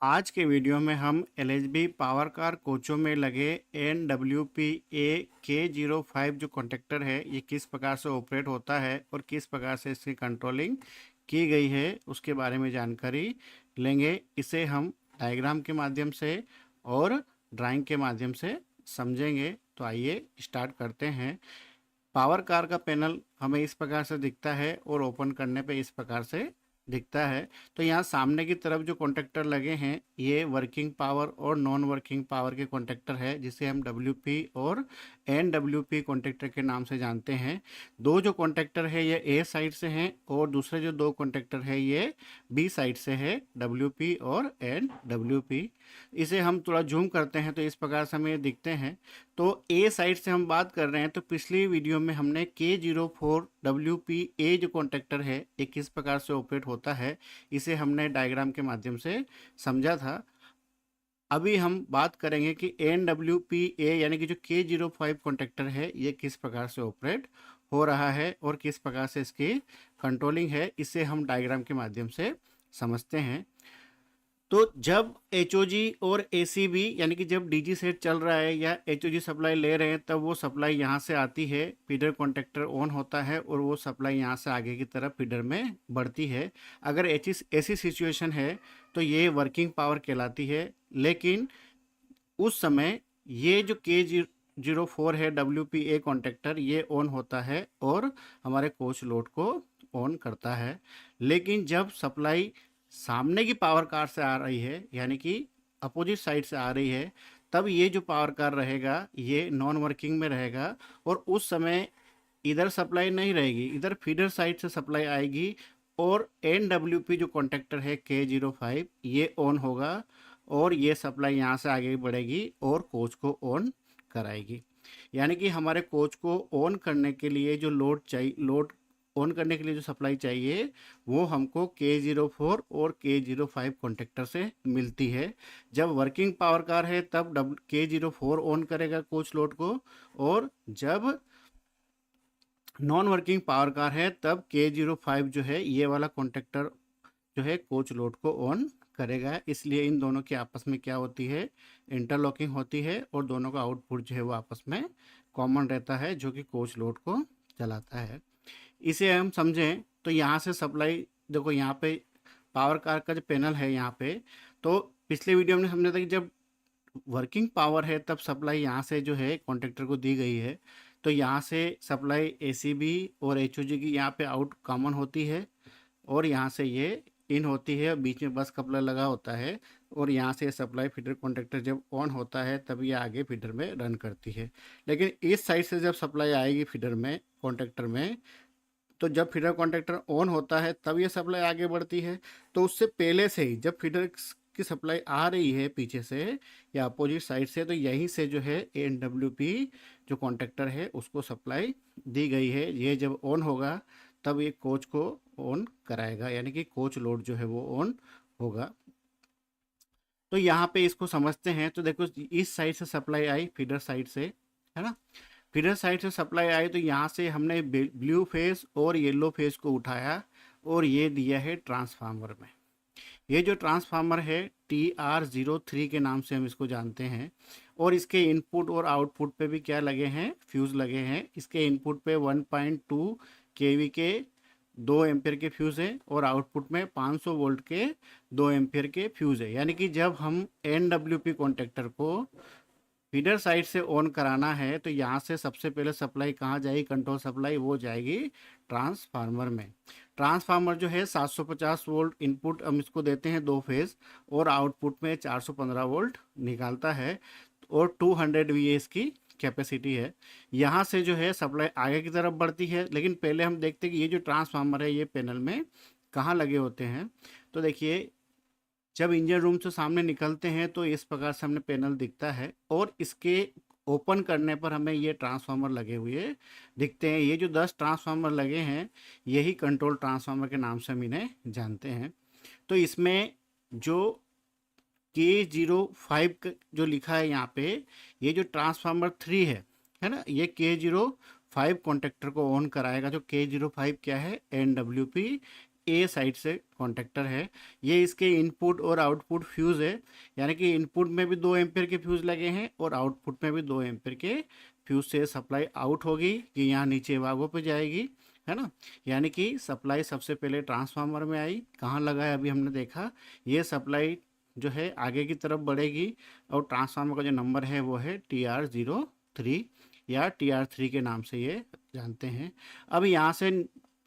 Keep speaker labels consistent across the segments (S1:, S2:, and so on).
S1: आज के वीडियो में हम एलएचबी पावर कार कोचों में लगे NWPA-K05 जो कॉन्टेक्टर है ये किस प्रकार से ऑपरेट होता है और किस प्रकार से इसकी कंट्रोलिंग की गई है उसके बारे में जानकारी लेंगे। इसे हम डायग्राम के माध्यम से और ड्राइंग के माध्यम से समझेंगे। तो आइए स्टार्ट करते हैं। पावर कार का पैनल हमें इस प्रकार से दिखता है और ओपन करने पे इस प्रकार से दिखता है। तो यहाँ सामने की तरफ जो कॉन्टेक्टर लगे हैं ये वर्किंग पावर और नॉन वर्किंग पावर के कॉन्टेक्टर है, जिसे हम WP और NWP कॉन्टेक्टर के नाम से जानते हैं। दो जो कॉन्टेक्टर है ये A साइड से हैं और दूसरे जो दो कॉन्टेक्टर है ये B साइड से है, WP और NWP। इसे हम थोड़ा जूम करते हैं तो इस प्रकार से हमें ये दिखते हैं। तो ए साइड से हम बात कर रहे हैं तो पिछली वीडियो में हमने K04WPA जो कॉन्टेक्टर है ये किस प्रकार से ऑपरेट होता है इसे हमने डायग्राम के माध्यम से समझा था। अभी हम बात करेंगे कि NWPA यानी कि जो K05 कॉन्टेक्टर है ये किस प्रकार से ऑपरेट हो रहा है और किस प्रकार से इसकी कंट्रोलिंग है, इसे हम डायग्राम के माध्यम से समझते हैं। तो जब HOG और ACB यानी कि जब DG सेट चल रहा है या HOG सप्लाई ले रहे हैं तब वो सप्लाई यहाँ से आती है, फीडर कॉन्टेक्टर ऑन होता है और वो सप्लाई यहाँ से आगे की तरफ फीडर में बढ़ती है। अगर ऐसी सिचुएशन है तो ये वर्किंग पावर कहलाती है, लेकिन उस समय ये जो K04 है WPA कॉन्टेक्टर ये ऑन होता है और हमारे कोच लोड को ऑन करता है। लेकिन जब सप्लाई सामने की पावर कार से आ रही है यानी कि अपोजिट साइड से आ रही है तब ये जो पावर कार रहेगा ये नॉन वर्किंग में रहेगा और उस समय इधर सप्लाई नहीं रहेगी, इधर फीडर साइड से सप्लाई आएगी और NWP जो कॉन्टेक्टर है K05 ये ऑन होगा और ये सप्लाई यहाँ से आगे बढ़ेगी और कोच को ऑन कराएगी। यानी कि हमारे कोच को ऑन करने के लिए जो लोड चाहिए, लोड ऑन करने के लिए जो सप्लाई चाहिए वो हमको K04 और K05 कॉन्टेक्टर से मिलती है। जब वर्किंग पावर कार है तब K04 ऑन करेगा कोच लोड को और जब नॉन वर्किंग पावर कार है तब K05 जो है ये वाला कॉन्टेक्टर जो है कोच लोड को ऑन करेगा। इसलिए इन दोनों की आपस में क्या होती है, इंटरलॉकिंग होती है और दोनों का आउटपुट जो है वो आपस में कॉमन रहता है जो कि कोच लोड को चलाता है। इसे हम समझें तो यहाँ से सप्लाई देखो, यहाँ पे पावर कार का जो पैनल है यहाँ पे, तो पिछले वीडियो में समझा था कि जब वर्किंग पावर है तब सप्लाई यहाँ से जो है कॉन्ट्रैक्टर को दी गई है तो यहाँ से सप्लाई ACB और HOG की यहाँ पे आउट कॉमन होती है और यहाँ से ये इन होती है, बीच में बस कपलर लगा होता है और यहाँ से सप्लाई फीडर कॉन्ट्रैक्टर जब ऑन होता है तब ये आगे फीडर में रन करती है। लेकिन इस साइड से जब सप्लाई आएगी फीडर में कॉन्ट्रैक्टर में तो जब फीडर कॉन्ट्रैक्टर ऑन होता है तब ये सप्लाई आगे बढ़ती है। तो उससे पहले से ही जब फीडर की सप्लाई आ रही है पीछे से या अपोजिट साइड से तो यहीं से जो है NWP जो कॉन्ट्रैक्टर है उसको सप्लाई दी गई है। ये जब ऑन होगा तब ये कोच को ऑन कराएगा यानी कि कोच लोड जो है वो ऑन होगा। तो यहाँ पे इसको समझते हैं। तो देखो इस साइड से सप्लाई आई फीडर साइड से, है ना, फीडर साइड से सप्लाई आई तो यहाँ से हमने ब्लू फेस और येलो फेस को उठाया और ये दिया है ट्रांसफार्मर में। ये जो ट्रांसफार्मर है TR03 के नाम से हम इसको जानते हैं और इसके इनपुट और आउटपुट पे भी क्या लगे हैं, फ्यूज़ लगे हैं। इसके इनपुट पे 1.2 kV के 2 एम्पियर के फ्यूज़ है और आउटपुट में 500 वोल्ट के 2 एम्पियर के फ्यूज़ है। यानी कि जब हम NWP कॉन्टेक्टर को फीडर साइड से ऑन कराना है तो यहाँ से सबसे पहले सप्लाई कहाँ जाएगी, कंट्रोल सप्लाई वो जाएगी ट्रांसफार्मर में। ट्रांसफार्मर जो है 750 वोल्ट इनपुट हम इसको देते हैं 2 फेज और आउटपुट में 415 वोल्ट निकालता है और 200 VA की कैपेसिटी है। यहाँ से जो है सप्लाई आगे की तरफ बढ़ती है। लेकिन पहले हम देखते हैं कि ये जो ट्रांसफार्मर है ये पैनल में कहाँ लगे होते हैं। तो देखिए जब इंजन रूम से सामने निकलते हैं तो इस प्रकार से हमें पैनल दिखता है और इसके ओपन करने पर हमें ये ट्रांसफार्मर लगे हुए दिखते हैं। ये जो 10 ट्रांसफार्मर लगे हैं यही कंट्रोल ट्रांसफार्मर के नाम से हम इन्हें जानते हैं। तो इसमें जो K05 जो लिखा है यहाँ पे, ये जो ट्रांसफार्मर 3 है ना, ये K05 कॉन्टेक्टर को ऑन कराएगा। जो K05 क्या है, NWP ए साइड से कॉन्टेक्टर है। ये इसके इनपुट और आउटपुट फ्यूज़ है, यानी कि इनपुट में भी 2 एम्पियर के फ्यूज़ लगे हैं और आउटपुट में भी 2 एम्पियर के फ्यूज़ से सप्लाई आउट होगी, ये यहाँ नीचे वागों पे जाएगी, है ना। यानी कि सप्लाई सबसे पहले ट्रांसफार्मर में आई, कहाँ लगा है अभी हमने देखा, ये सप्लाई जो है आगे की तरफ बढ़ेगी और ट्रांसफार्मर का जो नंबर है वो है TR03 या TR3 के नाम से ये जानते हैं। अब यहाँ से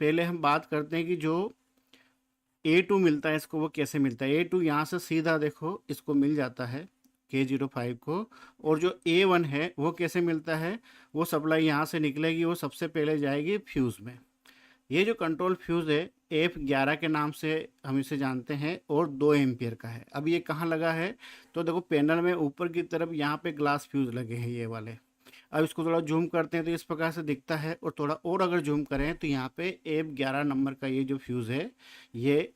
S1: पहले हम बात करते हैं कि जो A2 मिलता है इसको वो कैसे मिलता है। A2 यहाँ से सीधा देखो इसको मिल जाता है K05 को, और जो A1 है वो कैसे मिलता है, वो सप्लाई यहाँ से निकलेगी, वो सबसे पहले जाएगी फ्यूज़ में। ये जो कंट्रोल फ्यूज़ है F11 के नाम से हम इसे जानते हैं और 2 एम्पियर का है। अब ये कहाँ लगा है, तो देखो पैनल में ऊपर की तरफ यहाँ पे ग्लास फ्यूज़ लगे हैं ये वाले। अब इसको थोड़ा जूम करते हैं तो इस प्रकार से दिखता है, और थोड़ा और अगर जूम करें तो यहाँ पे F11 नंबर का ये जो फ्यूज़ है ये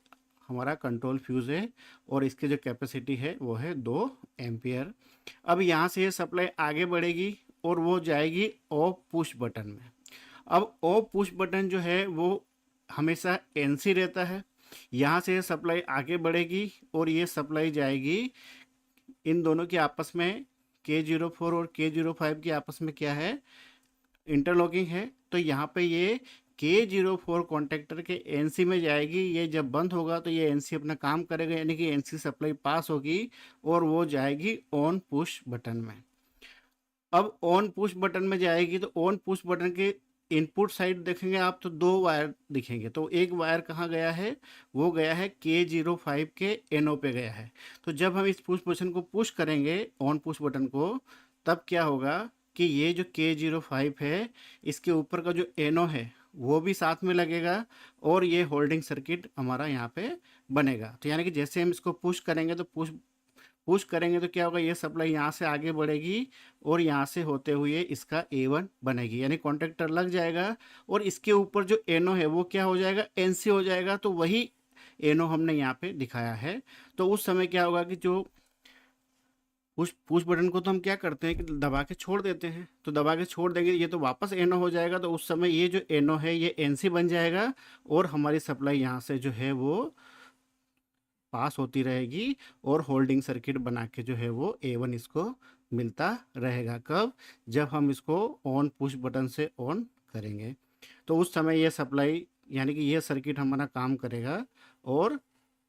S1: हमारा कंट्रोल फ्यूज़ है, और इसकी जो कैपेसिटी है वो है 2 एम्पियर। अब यहाँ से ये सप्लाई आगे बढ़ेगी और वो जाएगी ऑफ पुश बटन में। अब ऑफ पुश बटन जो है वो हमेशा NC रहता है। यहाँ से ये सप्लाई आगे बढ़ेगी और ये सप्लाई जाएगी इन दोनों के आपस में, K04 और K05 की आपस में क्या है, इंटरलॉकिंग है। तो यहाँ पे ये K04 कॉन्टेक्टर के NC में जाएगी, ये जब बंद होगा तो ये NC अपना काम करेगा, यानी कि NC सप्लाई पास होगी और वो जाएगी ऑन पुश बटन में। अब ऑन पुश बटन में जाएगी तो ऑन पुश बटन के इनपुट साइड देखेंगे आप तो 2 वायर दिखेंगे, तो एक वायर कहाँ गया है, वो गया है K05 के NO पे गया है। तो जब हम इस पुश बटन को पुश करेंगे ऑन पुश बटन को, तब क्या होगा कि ये जो K05 है इसके ऊपर का जो NO है वो भी साथ में लगेगा और ये होल्डिंग सर्किट हमारा यहाँ पे बनेगा। तो यानी कि जैसे हम इसको पुश करेंगे तो पुश करेंगे तो क्या होगा, ये सप्लाई यहाँ से आगे बढ़ेगी और यहाँ से होते हुए इसका A1 बनेगी, यानी कॉन्टेक्टर लग जाएगा और इसके ऊपर जो NO है वो क्या हो जाएगा, NC हो जाएगा। तो वही NO हमने यहाँ पे दिखाया है। तो उस समय क्या होगा कि जो पुश बटन को तो हम क्या करते हैं कि दबा के छोड़ देते हैं, तो दबा के छोड़ देंगे ये तो वापस NO हो जाएगा, तो उस समय ये जो NO है ये NC बन जाएगा और हमारी सप्लाई यहाँ से जो है वो पास होती रहेगी और होल्डिंग सर्किट बना के जो है वो A1 इसको मिलता रहेगा। कब, जब हम इसको ऑन पुश बटन से ऑन करेंगे, तो उस समय ये सप्लाई यानी कि ये सर्किट हमारा काम करेगा और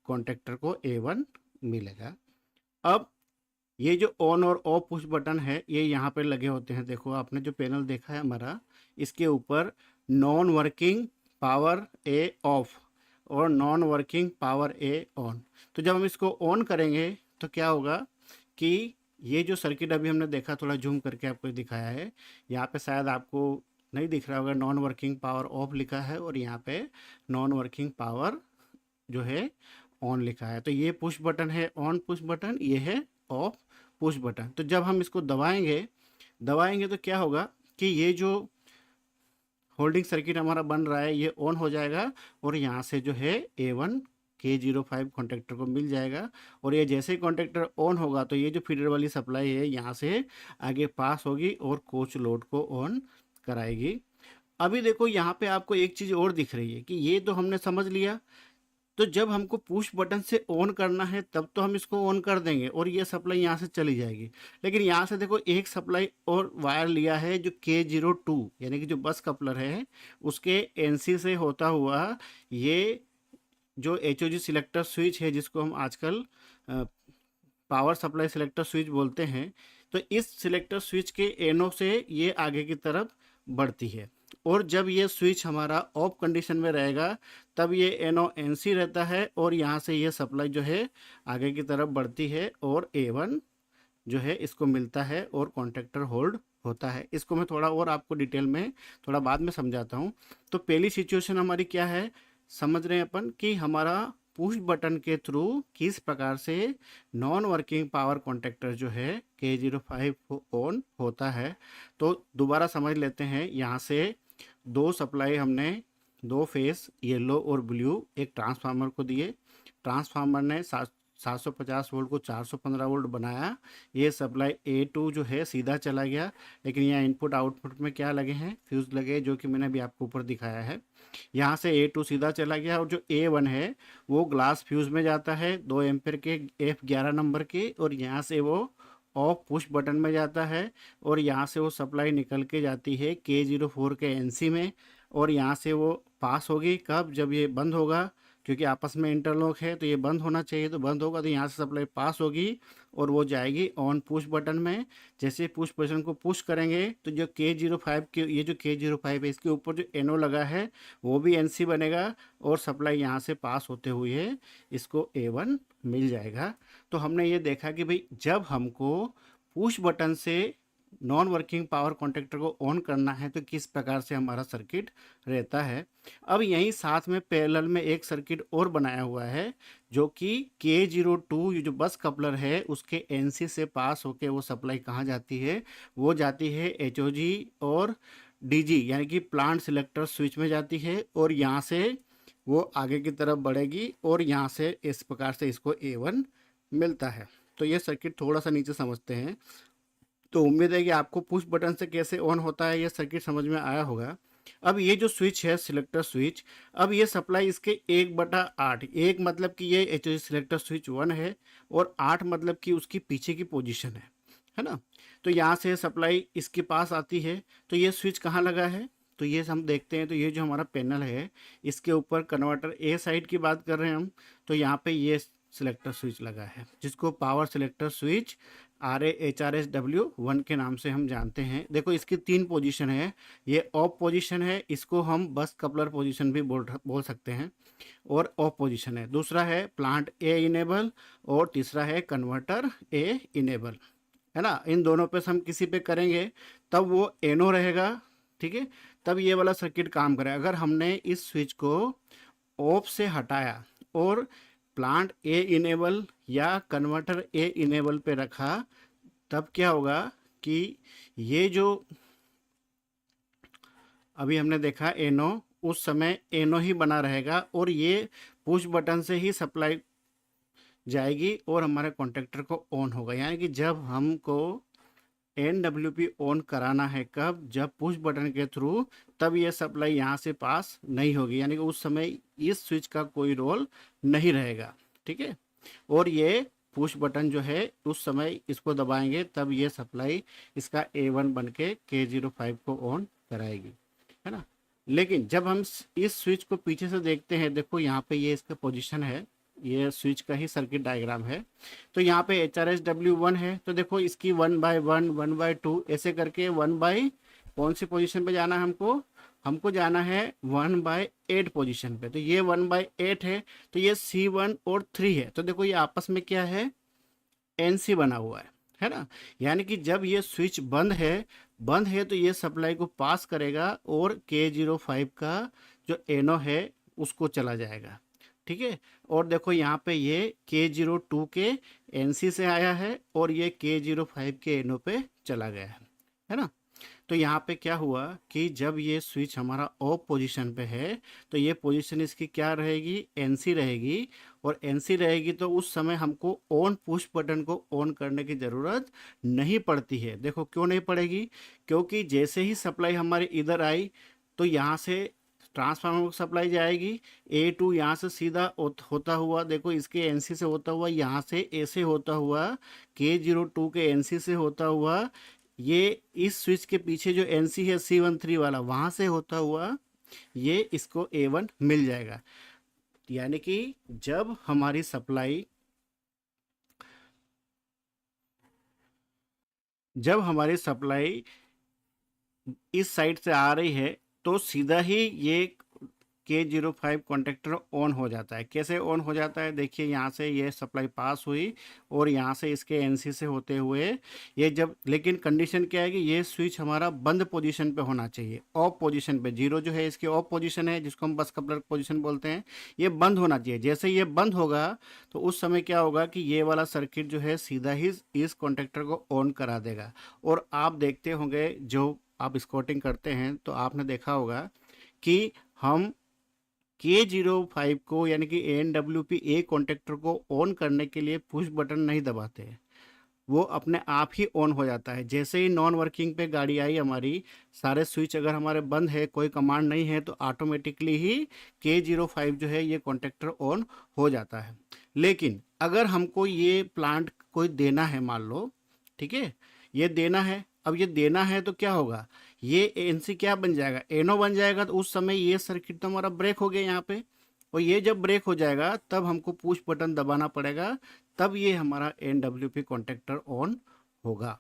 S1: कॉन्टेक्टर को A1 मिलेगा। अब ये जो ऑन और ऑफ पुश बटन है ये यहाँ पे लगे होते हैं। देखो आपने जो पैनल देखा है हमारा, इसके ऊपर non working power A off और non working power A on. तो जब हम इसको ऑन करेंगे तो क्या होगा कि ये जो सर्किट अभी हमने देखा, थोड़ा जूम करके आपको दिखाया है, यहाँ पे शायद आपको नहीं दिख रहा होगा, नॉन वर्किंग पावर ऑफ लिखा है और यहाँ पे नॉन वर्किंग पावर जो है ऑन लिखा है। तो ये पुश बटन है ऑन पुश बटन, ये है ऑफ पुश बटन। तो जब हम इसको दबाएंगे तो क्या होगा कि ये जो होल्डिंग सर्किट हमारा बन रहा है ये ऑन हो जाएगा और यहाँ से जो है A1 K05 कॉन्टेक्टर को मिल जाएगा। और ये जैसे ही कॉन्टेक्टर ऑन होगा तो ये जो फीडर वाली सप्लाई है यहाँ से आगे पास होगी और कोच लोड को ऑन कराएगी। अभी देखो यहाँ पे आपको एक चीज़ और दिख रही है कि ये तो हमने समझ लिया, तो जब हमको पुश बटन से ऑन करना है तब तो हम इसको ऑन कर देंगे और ये सप्लाई यहाँ से चली जाएगी। लेकिन यहाँ से देखो एक सप्लाई और वायर लिया है जो K02 यानी कि जो बस कपलर है उसके NC से होता हुआ ये जो HOG सिलेक्टर स्विच है जिसको हम आजकल पावर सप्लाई सिलेक्टर स्विच बोलते हैं, तो इस सिलेक्टर स्विच के NO से ये आगे की तरफ बढ़ती है और जब ये स्विच हमारा ऑफ कंडीशन में रहेगा तब ये NO NC रहता है और यहाँ से ये सप्लाई जो है आगे की तरफ बढ़ती है और A1 जो है इसको मिलता है और कॉन्टेक्टर होल्ड होता है। इसको मैं थोड़ा और आपको डिटेल में थोड़ा बाद में समझाता हूँ। तो पहली सिचुएशन हमारी क्या है, समझ रहे हैं अपन कि हमारा पुश बटन के थ्रू किस प्रकार से नॉन वर्किंग पावर कॉन्टेक्टर जो है K05 ऑन होता है। तो दोबारा समझ लेते हैं। यहाँ से 2 सप्लाई हमने 2 फेस येलो और ब्लू एक ट्रांसफार्मर को दिए, ट्रांसफार्मर ने 750 वोल्ट को 415 वोल्ट बनाया, ये सप्लाई A2 जो है सीधा चला गया, लेकिन यहाँ इनपुट आउटपुट में क्या लगे हैं, फ्यूज़ लगे, जो कि मैंने अभी आपको ऊपर दिखाया है। यहाँ से A2 सीधा चला गया और जो A1 है वो ग्लास फ्यूज़ में जाता है 2 एम्पेयर के F11 नंबर के, और यहाँ से वो ऑफ पुश बटन में जाता है, और यहाँ से वो सप्लाई निकल के जाती है K04 के NC में, और यहाँ से वो पास होगी कब, जब ये बंद होगा, क्योंकि आपस में इंटरलॉक है तो ये बंद होना चाहिए, तो बंद होगा तो यहाँ से सप्लाई पास होगी और वो जाएगी ऑन पुश बटन में। जैसे पुश बटन को पुश करेंगे तो जो K05 के, ये जो K05 है इसके ऊपर जो NO लगा है वो भी NC बनेगा, और सप्लाई यहाँ से पास होते हुए इसको A1 मिल जाएगा। तो हमने ये देखा कि भाई जब हमको पुश बटन से नॉन वर्किंग पावर कॉन्टेक्टर को ऑन करना है तो किस प्रकार से हमारा सर्किट रहता है। अब यहीं साथ में पैरेलल में एक सर्किट और बनाया हुआ है, जो कि K02 ये जो बस कपलर है उसके NC से पास होके वो सप्लाई कहाँ जाती है, वो जाती है HOG और DG यानी कि प्लांट सिलेक्टर स्विच में जाती है, और यहाँ से वो आगे की तरफ बढ़ेगी और यहाँ से इस प्रकार से इसको A1 मिलता है। तो ये सर्किट थोड़ा सा नीचे समझते हैं। तो उम्मीद है कि आपको पुश बटन से कैसे ऑन होता है ये सर्किट समझ में आया होगा। अब ये जो स्विच है सिलेक्टर स्विच, अब ये सप्लाई इसके 1/8, एक मतलब कि ये HOG सिलेक्टर स्विच 1 है और 8 मतलब कि उसकी पीछे की पोजीशन है ना। तो यहाँ से सप्लाई इसके पास आती है, तो ये स्विच कहाँ लगा है, तो ये हम देखते हैं। तो ये जो हमारा पैनल है इसके ऊपर कन्वर्टर A साइड की बात कर रहे हैं हम, तो यहाँ पे ये सिलेक्टर स्विच लगा है जिसको पावर सिलेक्टर स्विच RAHRSW1 के नाम से हम जानते हैं। देखो इसकी 3 पोजीशन है, ये ऑफ पोजीशन है, इसको हम बस कपलर पोजीशन भी बोल सकते हैं, और ऑफ पोजीशन है। दूसरा है प्लांट A इनेबल, और तीसरा है कन्वर्टर A इनेबल, है ना। इन दोनों पे हम किसी पे करेंगे तब वो NO रहेगा, ठीक है, तब ये वाला सर्किट काम करेगा। अगर हमने इस स्विच को ऑफ से हटाया और प्लांट A इनेबल या कन्वर्टर A इनेबल पे रखा, तब क्या होगा कि ये जो अभी हमने देखा NO, उस समय NO ही बना रहेगा और ये पुश बटन से ही सप्लाई जाएगी और हमारे कॉन्टेक्टर को ऑन होगा। यानी कि जब हमको NWP ऑन कराना है कब, जब पुश बटन के थ्रू, तब ये सप्लाई यहाँ से पास नहीं होगी, यानी कि उस समय इस स्विच का कोई रोल नहीं रहेगा, ठीक है। और ये पुश बटन जो है उस समय इसको दबाएंगे तब ये सप्लाई इसका A1 बन के K05 को ऑन कराएगी, है ना। लेकिन जब हम इस स्विच को पीछे से देखते हैं, देखो यहाँ पे ये इसका पोजीशन है, ये स्विच का ही सर्किट डायग्राम है। तो यहाँ पे HRSW1 है, तो देखो इसकी 1/1 1/2 ऐसे करके 1/, कौन सी पोजीशन पे जाना है हमको जाना है 1/8 पोजीशन पे। तो ये 1/8 है, तो ये C1 और 3 है। तो देखो ये आपस में क्या है, NC बना हुआ है ना। यानी कि जब ये स्विच बंद है तो ये सप्लाई को पास करेगा और K05 का जो NO है उसको चला जाएगा, ठीक है। और देखो यहाँ पे ये K02 के NC से आया है और ये K05 के NO पे चला गया है ना। तो यहाँ पे क्या हुआ कि जब ये स्विच हमारा ऑफ पोजीशन पे है तो ये पोजीशन इसकी क्या रहेगी, NC रहेगी, और NC रहेगी तो उस समय हमको ऑन पुश बटन को ऑन करने की ज़रूरत नहीं पड़ती है। देखो क्यों नहीं पड़ेगी, क्योंकि जैसे ही सप्लाई हमारी इधर आई तो यहाँ से ट्रांसफार्मर को सप्लाई जाएगी, A2 यहाँ से सीधा होता हुआ, देखो इसके NC से होता हुआ, यहाँ से ऐसे होता हुआ K02 के NC से होता हुआ, ये इस स्विच के पीछे जो NC है C13 वाला, वहाँ से होता हुआ ये इसको A1 मिल जाएगा। यानी कि जब हमारी सप्लाई इस साइड से आ रही है तो सीधा ही ये K05 कॉन्टेक्टर ऑन हो जाता है। कैसे ऑन हो जाता है, देखिए यहाँ से ये सप्लाई पास हुई और यहाँ से इसके NC से होते हुए ये जब, लेकिन कंडीशन क्या है कि ये स्विच हमारा बंद पोजीशन पे होना चाहिए, ऑफ पोजीशन पे। 0 जो है इसकी ऑफ पोजीशन है जिसको हम बस कपलर पोजीशन बोलते हैं, ये बंद होना चाहिए। जैसे ये बंद होगा तो उस समय क्या होगा कि ये वाला सर्किट जो है सीधा ही इस कॉन्टेक्टर को ऑन करा देगा। और आप देखते होंगे, जो आप स्कॉटिंग करते हैं तो आपने देखा होगा कि हम K05 को यानी कि ANWP कॉन्टेक्टर को ऑन करने के लिए पुश बटन नहीं दबाते हैं, वो अपने आप ही ऑन हो जाता है। जैसे ही नॉन वर्किंग पे गाड़ी आई हमारी, सारे स्विच अगर हमारे बंद है, कोई कमांड नहीं है, तो ऑटोमेटिकली ही K05 जो है ये कॉन्टेक्टर ऑन हो जाता है। लेकिन अगर हमको ये प्लांट कोई देना है, मान लो, ठीक है, ये देना है, अब ये देना है तो क्या होगा, ये एनसी क्या बन जाएगा, एनो बन जाएगा। तो उस समय ये सर्किट तो हमारा ब्रेक हो गया यहाँ पे, और ये जब ब्रेक हो जाएगा तब हमको पुश बटन दबाना पड़ेगा, तब ये हमारा NWP कॉन्टेक्टर ऑन होगा।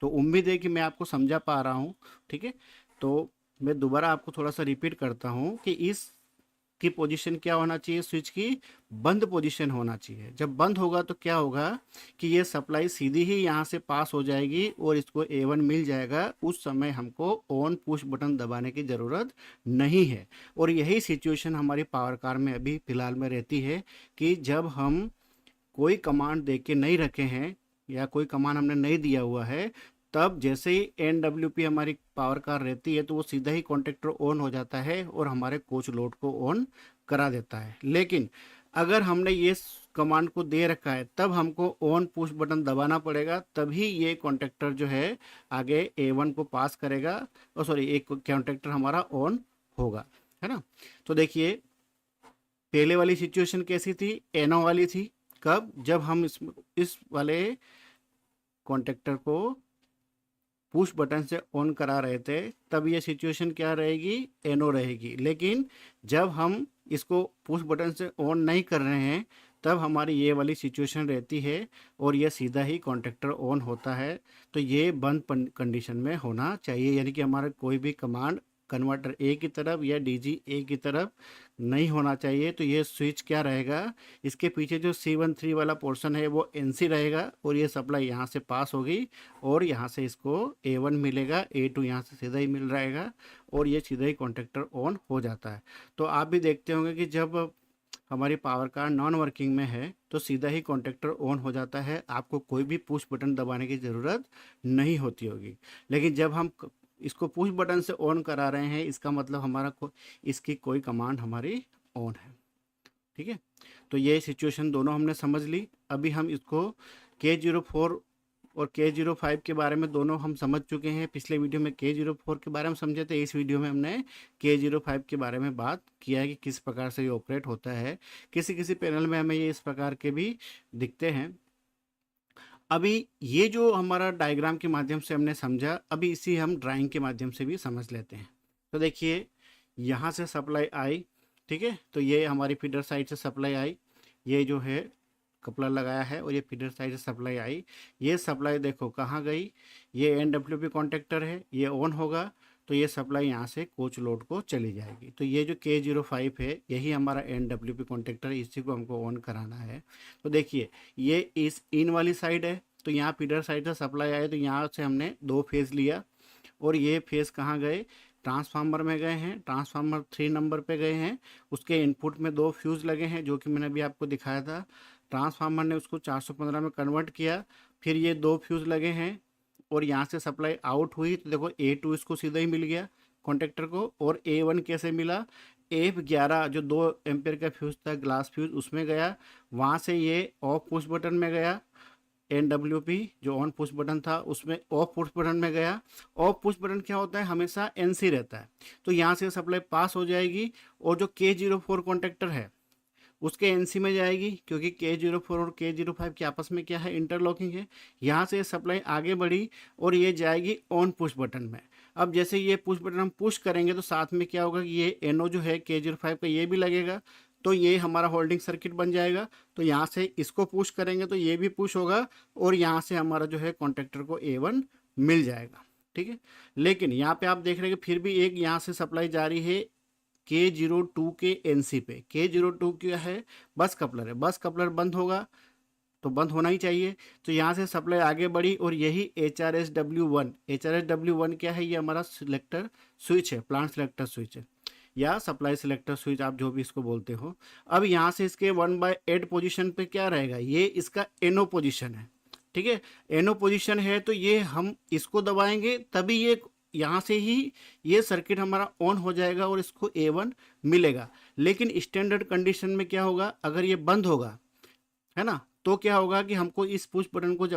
S1: तो उम्मीद है कि मैं आपको समझा पा रहा हूँ, ठीक है। तो मैं दोबारा आपको थोड़ा सा रिपीट करता हूँ कि इस की पोजीशन क्या होना चाहिए, स्विच की बंद पोजीशन होना चाहिए। जब बंद होगा तो क्या होगा कि ये सप्लाई सीधी ही यहाँ से पास हो जाएगी और इसको A1 मिल जाएगा। उस समय हमको ऑन पुश बटन दबाने की ज़रूरत नहीं है। और यही सिचुएशन हमारी पावर कार में अभी फ़िलहाल में रहती है कि जब हम कोई कमांड दे के नहीं रखे हैं या कोई कमांड हमने नहीं दिया हुआ है, तब जैसे ही NWP हमारी पावर कार रहती है तो वो सीधा ही कॉन्टेक्टर ऑन हो जाता है और हमारे कोच लोड को ऑन करा देता है। लेकिन अगर हमने ये कमांड को दे रखा है, तब हमको ऑन पुश बटन दबाना पड़ेगा, तभी ये कॉन्टेक्टर जो है आगे A1 को पास करेगा, और सॉरी, एक कॉन्टेक्टर हमारा ऑन होगा, है ना। तो देखिए, पहले वाली सिचुएशन कैसी थी, एनो वाली थी। कब, जब हम इस वाले कॉन्टेक्टर को पुश बटन से ऑन करा रहे थे, तब ये सिचुएशन क्या रहेगी, एनो रहेगी। लेकिन जब हम इसको पुश बटन से ऑन नहीं कर रहे हैं, तब हमारी ये वाली सिचुएशन रहती है और ये सीधा ही कॉन्टेक्टर ऑन होता है। तो ये बंद कंडीशन में होना चाहिए, यानी कि हमारा कोई भी कमांड कन्वर्टर ए की तरफ या डीजी ए की तरफ नहीं होना चाहिए। तो ये स्विच क्या रहेगा, इसके पीछे जो C13 वाला पोर्शन है वो NC रहेगा, और ये सप्लाई यहाँ से पास होगी और यहाँ से इसको A1 मिलेगा, A2 यहाँ से सीधा ही मिल रहेगा, और ये सीधा ही कॉन्टेक्टर ऑन हो जाता है। तो आप भी देखते होंगे कि जब हमारी पावर कार नॉन वर्किंग में है तो सीधा ही कॉन्टेक्टर ऑन हो जाता है, आपको कोई भी पुश बटन दबाने की ज़रूरत नहीं होती होगी। लेकिन जब हम इसको पुश बटन से ऑन करा रहे हैं, इसका मतलब हमारा इसकी कोई कमांड हमारी ऑन है, ठीक है। तो ये सिचुएशन दोनों हमने समझ ली। अभी हम इसको K04 और K05 के बारे में दोनों हम समझ चुके हैं। पिछले वीडियो में K04 के बारे में समझे थे, इस वीडियो में हमने K05 के बारे में बात किया है कि किस प्रकार से ये ऑपरेट होता है। किसी किसी पैनल में हमें ये इस प्रकार के भी दिखते हैं। अभी ये जो हमारा डायग्राम के माध्यम से हमने समझा, अभी इसी हम ड्राइंग के माध्यम से भी समझ लेते हैं। तो देखिए, यहाँ से सप्लाई आई, ठीक है, तो ये हमारी फीडर साइड से सप्लाई आई, ये जो है कपलर लगाया है, और ये फीडर साइड से सप्लाई आई। ये सप्लाई देखो कहाँ गई, ये NWP कॉन्टेक्टर है, ये ऑन होगा तो ये सप्लाई यहाँ से कोच लोड को चली जाएगी। तो ये जो K05 है यही हमारा NWP कॉन्टेक्टर है, इसी को हमको ऑन कराना है। तो देखिए, ये इस इन वाली साइड है, तो यहाँ फीडर साइड से सप्लाई आए, तो यहाँ से हमने 2 फेज़ लिया, और ये फेज़ कहाँ गए, ट्रांसफार्मर में गए हैं, ट्रांसफार्मर 3 नंबर पे गए हैं। उसके इनपुट में 2 फ्यूज़ लगे हैं, जो कि मैंने अभी आपको दिखाया था। ट्रांसफार्मर ने उसको 415 में कन्वर्ट किया, फिर ये 2 फ्यूज़ लगे हैं, और यहाँ से सप्लाई आउट हुई, तो देखो A2 इसको सीधा ही मिल गया कॉन्टेक्टर को, और A1 कैसे मिला, F11 जो 2 एम्पेयर का फ्यूज़ था, ग्लास फ्यूज़, उसमें गया, वहाँ से ये ऑफ पुश बटन में गया, NWP जो ऑन पुश बटन था उसमें ऑफ पुश बटन में गया। ऑफ पुश बटन क्या होता है, हमेशा NC रहता है, तो यहाँ से सप्लाई पास हो जाएगी, और जो K04 कॉन्टेक्टर है उसके NC में जाएगी, क्योंकि K04 और K05 के आपस में क्या है, इंटरलॉकिंग है। यहाँ से सप्लाई आगे बढ़ी और ये जाएगी ऑन पुश बटन में। अब जैसे ये पुश बटन हम पुश करेंगे तो साथ में क्या होगा कि ये NO जो है K05 का ये भी लगेगा, तो ये हमारा होल्डिंग सर्किट बन जाएगा। तो यहाँ से इसको पुश करेंगे तो ये भी पुश होगा, और यहाँ से हमारा जो है कॉन्टेक्टर को A1 मिल जाएगा, ठीक है। लेकिन यहाँ पे आप देख रहे हैं कि फिर भी एक यहाँ से सप्लाई जारी है K02 के NC पे। K02 क्या है, बस कपलर है, बस कपलर बंद होगा तो बंद होना ही चाहिए। तो यहाँ से सप्लाई आगे बढ़ी, और यही HRSW1, HRSW1 क्या है, ये हमारा सिलेक्टर स्विच है, प्लांट सिलेक्टर स्विच है, या सप्लाई सिलेक्टर स्विच, आप जो भी इसको बोलते हो। अब यहाँ से इसके 1/8 पोजीशन पे क्या रहेगा, ये इसका NO पोजीशन है, ठीक है। NO पोजीशन है, तो ये हम इसको दबाएंगे तभी ये यहाँ से ही ये सर्किट हमारा ऑन हो जाएगा और इसको A1 मिलेगा। लेकिन स्टैंडर्ड कंडीशन में क्या होगा, अगर ये बंद होगा, है ना, तो क्या होगा कि हमको इस पुश बटन को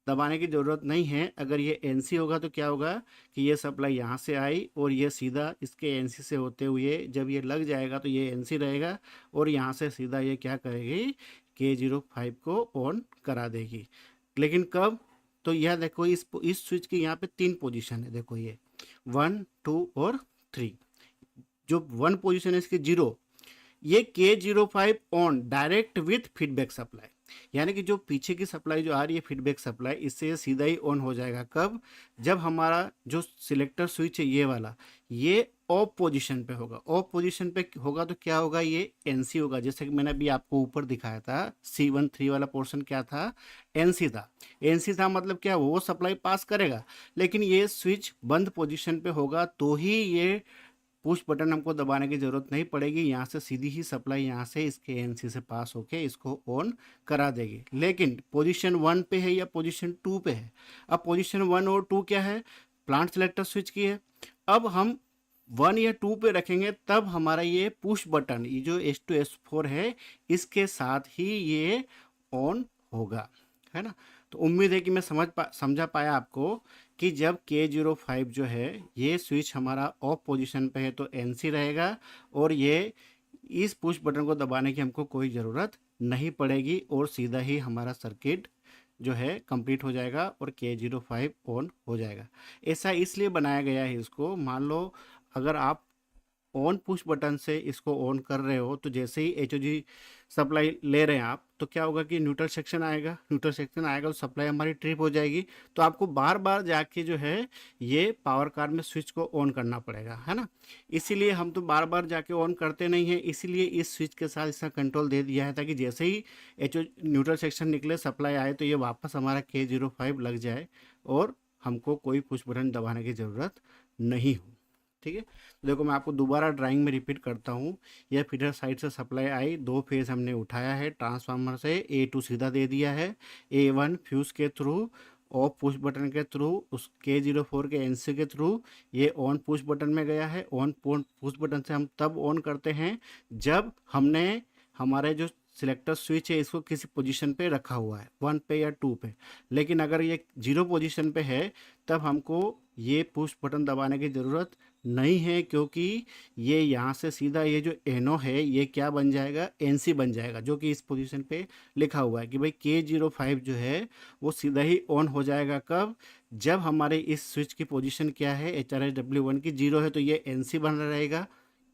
S1: दबाने की ज़रूरत नहीं है। अगर ये NC होगा तो क्या होगा कि ये सप्लाई यहाँ से आई और ये सीधा इसके NC से होते हुए जब ये लग जाएगा तो ये NC रहेगा और यहाँ से सीधा ये क्या करेगी, K05 को ऑन करा देगी। लेकिन कब, तो यह देखो इस स्विच की यहाँ पे 3 पोजीशन है, देखो ये 1 2 और 3। जो 1 पोजीशन है इसकी 0, ये K05 on direct with feedback supply, यानी कि जो पीछे की सप्लाई जो आ रही है फीडबैक सप्लाई, इससे ये सीधा ही ऑन हो जाएगा। कब, जब हमारा जो सिलेक्टर स्विच है ये वाला, ये ऑफ पोजीशन पे होगा। ऑफ पोजीशन पे होगा तो क्या होगा, ये NC होगा। जैसे कि मैंने अभी आपको ऊपर दिखाया था, C13 वाला पोर्शन क्या था, NC था। NC था मतलब क्या, वो सप्लाई पास करेगा। लेकिन ये स्विच बंद पोजीशन पे होगा तो ही ये पुश बटन हमको दबाने की ज़रूरत नहीं पड़ेगी, यहाँ से सीधी ही सप्लाई यहाँ से इसके NC से पास होके इसको ऑन करा देगी। लेकिन पोजीशन 1 पे है या पोजीशन 2 पे है। अब पोजीशन 1 और 2 क्या है, प्लांट सेलेक्टर स्विच की है। अब हम 1 या 2 पे रखेंगे तब हमारा ये पुश बटन, ये जो S2 S4 है, इसके साथ ही ये ऑन होगा, है ना। तो उम्मीद है कि मैं समझा पाया आपको कि जब K05 जो है ये स्विच हमारा ऑफ पोजीशन पे है तो NC रहेगा और ये इस पुश बटन को दबाने की हमको कोई ज़रूरत नहीं पड़ेगी और सीधा ही हमारा सर्किट जो है कंप्लीट हो जाएगा और K05 ऑन हो जाएगा। ऐसा इसलिए बनाया गया है इसको, मान लो अगर आप ऑन पुश बटन से इसको ऑन कर रहे हो तो जैसे ही HOG सप्लाई ले रहे हैं आप, तो क्या होगा कि न्यूट्रल सेक्शन आएगा। न्यूट्रल सेक्शन आएगा तो सप्लाई हमारी ट्रिप हो जाएगी। तो आपको बार बार जाके जो है ये पावर कार्ड में स्विच को ऑन करना पड़ेगा, है ना। इसीलिए हम तो बार बार जाके ऑन करते नहीं हैं, इसीलिए इस स्विच के साथ इसका कंट्रोल दे दिया है ताकि जैसे ही न्यूट्रल सेक्शन निकले, सप्लाई आए, तो ये वापस हमारा K05 लग जाए और हमको कोई पुश बटन दबाने की ज़रूरत नहीं हो। ठीक है, तो देखो मैं आपको दोबारा ड्राइंग में रिपीट करता हूँ। यह फीडर साइड से सप्लाई आई, 2 फेज हमने उठाया है ट्रांसफार्मर से, A2 सीधा दे दिया है, A1 फ्यूज के थ्रू, ऑफ पुश बटन के थ्रू, उस K04 के NC के थ्रू ये ऑन पुश बटन में गया है। ऑन पुश बटन से हम तब ऑन करते हैं जब हमने हमारे जो सिलेक्टर स्विच है इसको किसी पोजीशन पे रखा हुआ है, 1 पे या 2 पे। लेकिन अगर ये 0 पोजीशन पे है तब हमको ये पुश बटन दबाने की ज़रूरत नहीं है, क्योंकि ये यहाँ से सीधा ये जो NO है ये क्या बन जाएगा, NC बन जाएगा, जो कि इस पोजीशन पे लिखा हुआ है कि भाई K05 जो है वो सीधा ही ऑन हो जाएगा। कब, जब हमारे इस स्विच की पोजीशन क्या है, HRSW1 की 0 है तो ये NC बन रहेगा।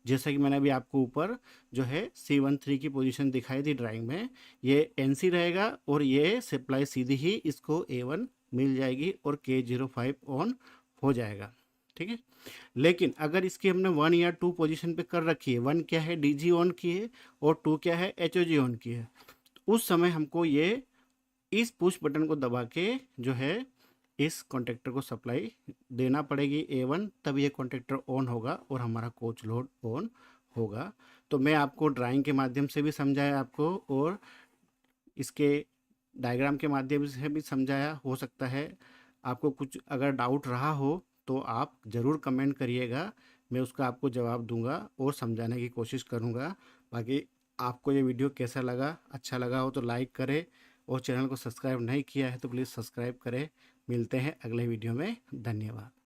S1: जैसा कि मैंने अभी आपको ऊपर जो है C13 की पोजीशन दिखाई थी ड्राइंग में, ये NC रहेगा और ये सप्लाई सीधी ही इसको A1 मिल जाएगी और K05 ऑन हो जाएगा। ठीक है, लेकिन अगर इसकी हमने 1 या 2 पोजीशन पे कर रखी है, 1 क्या है DG ऑन की है और 2 क्या है HOG ऑन की है, तो उस समय हमको ये इस पुश बटन को दबा के जो है इस कॉन्टेक्टर को सप्लाई देना पड़ेगी A1, तब ये कॉन्टेक्टर ऑन होगा और हमारा कोच लोड ऑन होगा। तो मैं आपको ड्राइंग के माध्यम से भी समझाया आपको और इसके डायग्राम के माध्यम से भी समझाया। हो सकता है आपको कुछ अगर डाउट रहा हो तो आप ज़रूर कमेंट करिएगा, मैं उसका आपको जवाब दूंगा और समझाने की कोशिश करूंगा। बाकी आपको ये वीडियो कैसा लगा, अच्छा लगा हो तो लाइक करें और चैनल को सब्सक्राइब नहीं किया है तो प्लीज़ सब्सक्राइब करें। मिलते हैं अगले वीडियो में, धन्यवाद।